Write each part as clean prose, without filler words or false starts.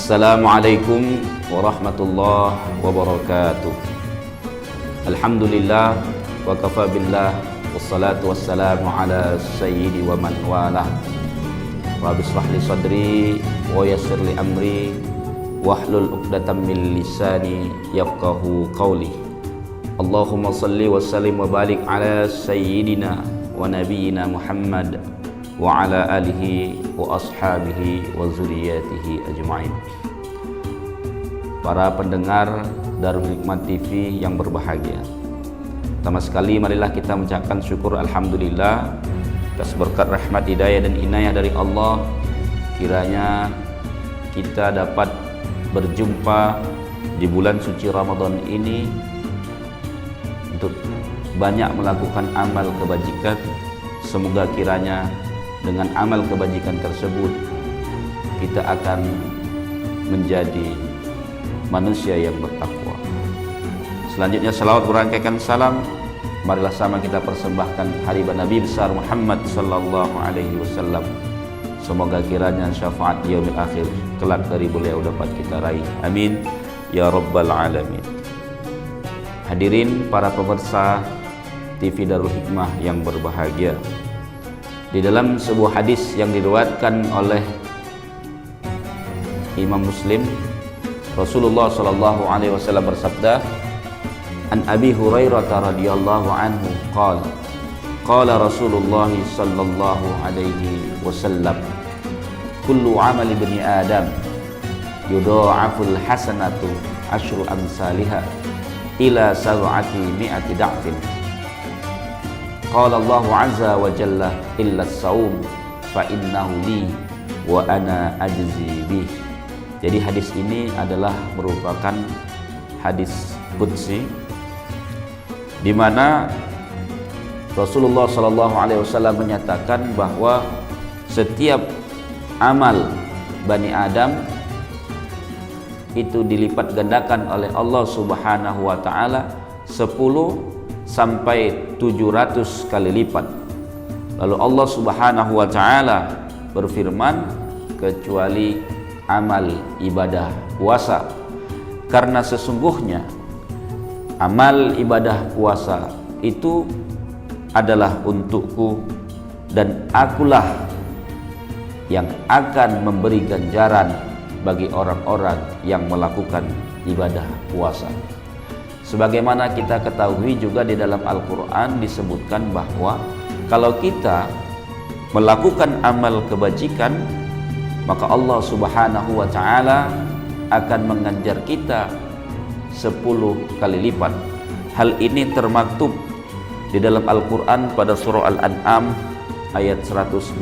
Assalamualaikum warahmatullahi wabarakatuh. Alhamdulillah wa kafa billah wassalatu wassalamu ala sayyidi wa man walah. Rabbi shrah li sadri wa yassir li amri wahlul 'uqdatam min lisani yafqahu qawli. Allahumma salli wa sallim wa barik ala sayyidina wa nabiyyina Muhammad wa ala alihi wa ashabihi wa zuriyatihi ajma'in. Para pendengar Darul Hikmah TV yang berbahagia, pertama sekali marilah kita mengucapkan syukur alhamdulillah atas berkat rahmat hidayah dan inayah dari Allah. Kiranya kita dapat berjumpa di bulan suci Ramadan ini untuk banyak melakukan amal kebajikan. Semoga kiranya dengan amal kebajikan tersebut kita akan menjadi manusia yang bertakwa. Selanjutnya salawat berangkaikan salam marilah sama kita persembahkan hadirat Nabi besar Muhammad sallallahu alaihi wasallam. Semoga kiranya syafaat yaumil akhir kelak dari beliau dapat kita raih. Amin ya rabbal alamin. Hadirin para pemirsa TV Darul Hikmah yang berbahagia, di dalam sebuah hadis yang diriwayatkan oleh Imam Muslim, Rasulullah sallallahu alaihi wasallam bersabda, An Abi Hurairah radhiyallahu anhu qala qala Rasulullah sallallahu alaihi wasallam, kullu amali bani Adam yudha'aful hasanatu asyru amsalihha ila sab'ati mi'ati da'fin. Qala Allah azza wa jalla illa as-saum fa innahu li wa ana ajzi bih. Jadi hadis ini adalah merupakan hadis qudsi di mana Rasulullah sallallahu alaihi wasallam menyatakan bahwa setiap amal Bani Adam itu dilipat gandakan oleh Allah Subhanahu wa taala 10 sampai 700 kali lipat. Lalu Allah Subhanahu wa taala berfirman, kecuali amal ibadah puasa, karena sesungguhnya amal ibadah puasa itu adalah untukku dan akulah yang akan memberi ganjaran bagi orang-orang yang melakukan ibadah puasa. Sebagaimana kita ketahui juga di dalam Al-Quran disebutkan bahwa kalau kita melakukan amal kebajikan, maka Allah Subhanahu wa ta'ala akan mengganjar kita 10 kali lipat. Hal ini termaktub di dalam Al-Quran pada surah Al-An'am ayat 160.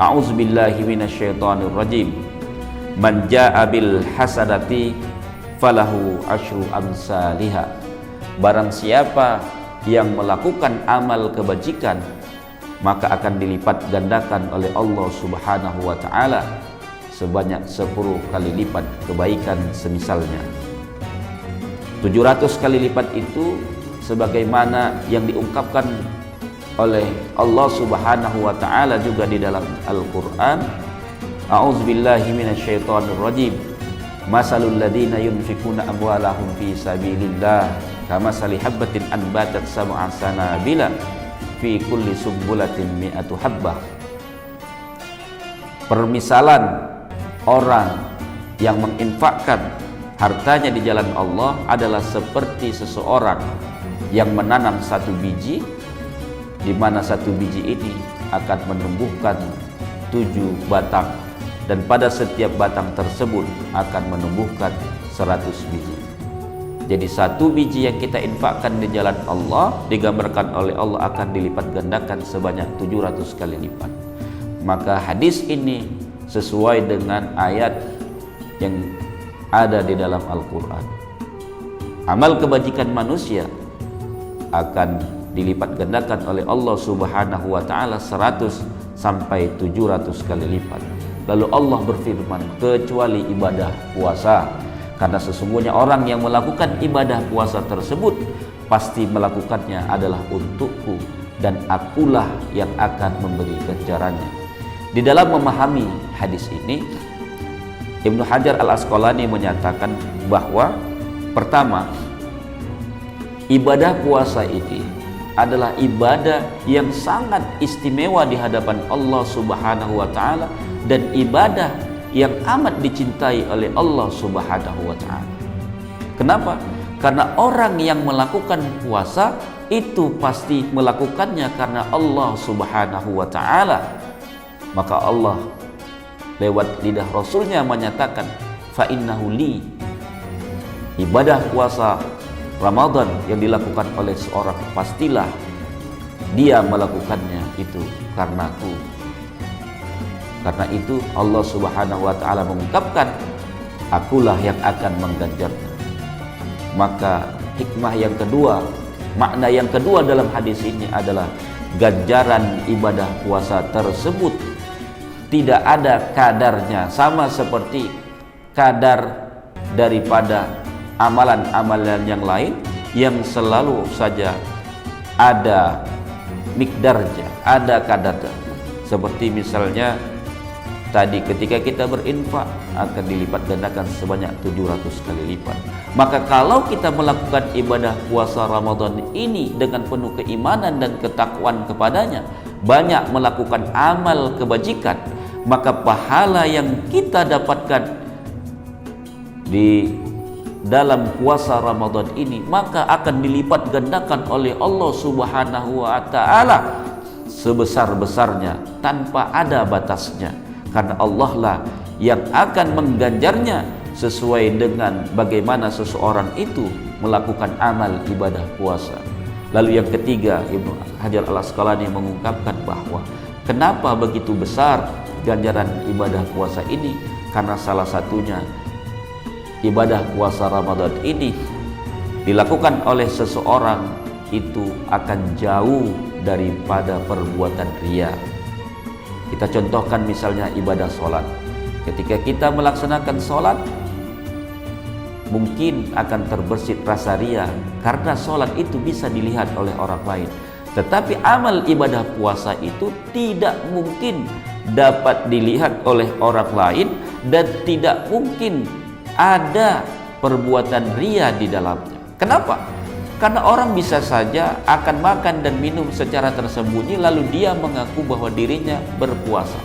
A'udzubillahi minasyaitonir rajim. Man jaa'a bil hasadati falahu asyru amsalihha. Barang siapa yang melakukan amal kebajikan, maka akan dilipat gandakan oleh Allah Subhanahu wa ta'ala sebanyak 10 kali lipat kebaikan semisalnya. 700 kali lipat itu sebagaimana yang diungkapkan oleh Allah Subhanahu wa ta'ala juga di dalam Al-Qur'an. A'udzubillahi minasyaitonir rajim. Masalul ladzina yunfikuna amwalahum fi sabilillah kamasali habbatin anbatat sab'a sanabila fi kulli sumbulatin mi'atu habbah. Permisalan orang yang menginfakkan hartanya di jalan Allah adalah seperti seseorang yang menanam satu biji, di mana satu biji ini akan menumbuhkan 7 batang, dan pada setiap batang tersebut akan menumbuhkan 100 biji. Jadi satu biji yang kita infakkan di jalan Allah digambarkan oleh Allah akan dilipat gandakan sebanyak 700 kali lipat. Maka hadis ini sesuai dengan ayat yang ada di dalam Al-Quran. Amal kebajikan manusia akan dilipat gandakan oleh Allah Subhanahu wa ta'ala 100 sampai 700 kali lipat. Lalu Allah berfirman, kecuali ibadah puasa, Karena sesungguhnya orang yang melakukan ibadah puasa tersebut pasti melakukannya adalah untukku, dan akulah yang akan memberi ganjarannya. Di dalam memahami hadis ini, Ibnu Hajar Al-Asqalani menyatakan bahwa pertama, ibadah puasa ini adalah ibadah yang sangat istimewa di hadapan Allah Subhanahu wa taala, dan ibadah yang amat dicintai oleh Allah Subhanahu wa taala. Kenapa? Karena orang yang melakukan puasa itu pasti melakukannya karena Allah Subhanahu wa taala. Maka Allah lewat lidah Rasulnya menyatakan, fa innahu li. Ibadah puasa Ramadan yang dilakukan oleh seorang, pastilah dia melakukannya itu karenaku. Karena itu Allah Subhanahu wa taala mengungkapkan, akulah yang akan mengganjarnya. Maka hikmah yang kedua, makna yang kedua dalam hadis ini adalah ganjaran ibadah puasa tersebut tidak ada kadarnya, sama seperti kadar daripada amalan-amalan yang lain yang selalu saja ada mikdarnya, ada kadarnya. Seperti misalnya tadi ketika kita berinfak akan dilipat gandakan sebanyak 700 kali lipat. Maka kalau kita melakukan ibadah puasa Ramadan ini dengan penuh keimanan dan ketakwaan kepadanya, banyak melakukan amal kebajikan, maka pahala yang kita dapatkan di dalam puasa Ramadan ini maka akan dilipat gandakan oleh Allah Subhanahu wa taala sebesar-besarnya tanpa ada batasnya. Karena Allah lah yang akan mengganjarnya sesuai dengan bagaimana seseorang itu melakukan amal ibadah puasa. Lalu yang ketiga, Ibnu Hajar Al-Asqalani mengungkapkan bahwa kenapa begitu besar ganjaran ibadah puasa ini? Karena salah satunya ibadah puasa Ramadan ini dilakukan oleh seseorang itu akan jauh daripada perbuatan riya. Kita contohkan misalnya ibadah sholat. Ketika kita melaksanakan sholat, mungkin akan terbersit rasa riya karena sholat itu bisa dilihat oleh orang lain. Tetapi amal ibadah puasa itu tidak mungkin dapat dilihat oleh orang lain dan tidak mungkin ada perbuatan riya di dalamnya. Kenapa? Karena orang bisa saja akan makan dan minum secara tersembunyi lalu dia mengaku bahwa dirinya berpuasa.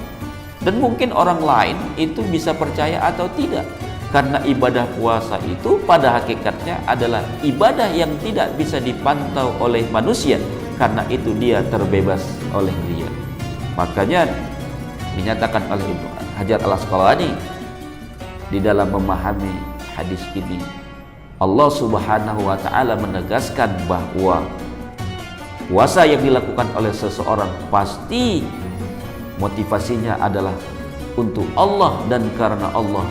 Dan mungkin orang lain itu bisa percaya atau tidak. Karena ibadah puasa itu pada hakikatnya adalah ibadah yang tidak bisa dipantau oleh manusia. Karena itu dia terbebas oleh riya. Makanya dinyatakan oleh Ibnu Hajar Al-Asqalani di dalam memahami hadis ini, Allah Subhanahu wa taala menegaskan bahwa puasa yang dilakukan oleh seseorang pasti motivasinya adalah untuk Allah dan karena Allah.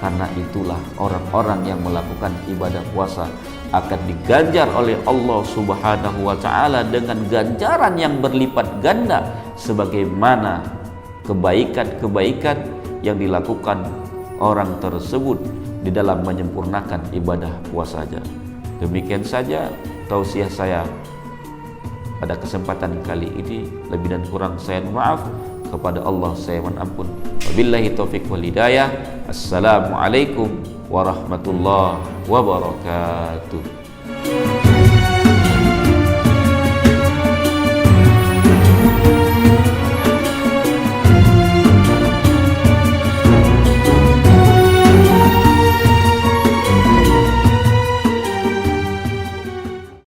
Karena itulah orang-orang yang melakukan ibadah puasa akan diganjar oleh Allah Subhanahu wa taala dengan ganjaran yang berlipat ganda sebagaimana kebaikan-kebaikan yang dilakukan orang tersebut di dalam menyempurnakan ibadah puasanya. Demikian saja tausiah saya pada kesempatan kali ini. Lebih dan kurang saya maaf, kepada Allah saya mohon ampun. Wabillahi taufiq wal hidayah. Assalamualaikum warahmatullahi wabarakatuh.